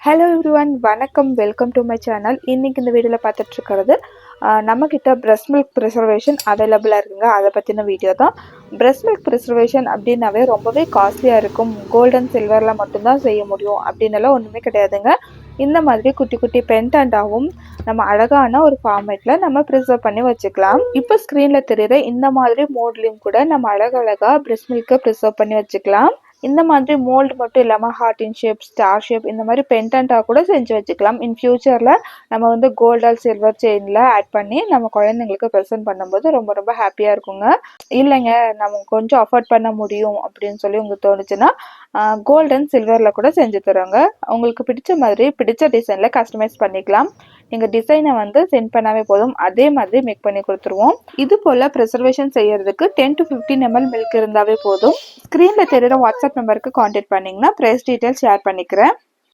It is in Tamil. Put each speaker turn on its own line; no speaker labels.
ஹலோ எவ்ரிவன், வணக்கம். Welcome to my channel. இன்றைக்கி இந்த வீடியோவில் பார்த்துட்டு இருக்கிறது நம்மக்கிட்ட பிரஸ்ட் மில்க் ப்ரிசர்வேஷன் அவைலபிளாக இருக்குங்க. அதை பற்றின வீடியோ தான். பிரஸ்ட் மில்க் ப்ரிசர்வேஷன் அப்படின்னாவே ரொம்பவே காஸ்ட்லியாக இருக்கும். கோல்டன் சில்வரில் மட்டும்தான் செய்ய முடியும் அப்படின்னலாம் ஒன்றுமே கிடையாதுங்க. இந்த மாதிரி குட்டி குட்டி பென்டண்டாகவும் நம்ம அழகான ஒரு ஃபார்மேட்டில் நம்ம ப்ரிசர்வ் பண்ணி வச்சுக்கலாம். இப்போ ஸ்க்ரீனில் தெரியுற இந்த மாதிரி மோட்லேயும் கூட நம்ம அழகழகாக பிரஸ்ட் மில்க்கை ப்ரிசர்வ் பண்ணி வச்சுக்கலாம். இந்த மாதிரி மோல்டு மட்டும் இல்லாமல் heart in shape, star shape, இந்த மாதிரி பென்டென்ட்டாக கூட செஞ்சு வச்சுக்கலாம். இன் ஃபியூச்சரில் நம்ம வந்து கோல்ட் ஆர் சில்வர் செயினில் ஆட் பண்ணி நம்ம குழந்தைங்களுக்கு ப்ரெசென்ட் பண்ணும்போது ரொம்ப ரொம்ப ஹாப்பியாக இருக்குங்க. இல்லைங்க நம்ம கொஞ்சம் அஃபோர்ட் பண்ண முடியும் அப்படின்னு சொல்லி உங்களுக்கு தோணுச்சுன்னா கோல்டன் சில்வரில் கூட செஞ்சு தரோங்க. உங்களுக்கு பிடிச்ச மாதிரி பிடிச்ச டிசைனில் கஸ்டமைஸ் பண்ணிக்கலாம். நீங்கள் டிசைனை வந்து சென்ட் பண்ணாவே போதும், அதே மாதிரி மேக் பண்ணி கொடுத்துருவோம். இது போல் ப்ரிசர்வேஷன் செய்யறதுக்கு 10 to 15 ml மில்க் இருந்தாவே போதும். ஸ்க்ரீனில் தெரியுற வாட்ஸ்அப் நம்பருக்கு கான்டாக்ட் பண்ணிங்கன்னா ப்ரைஸ் டீட்டெயில்ஸ் ஷேர் பண்ணிக்கிறேன்.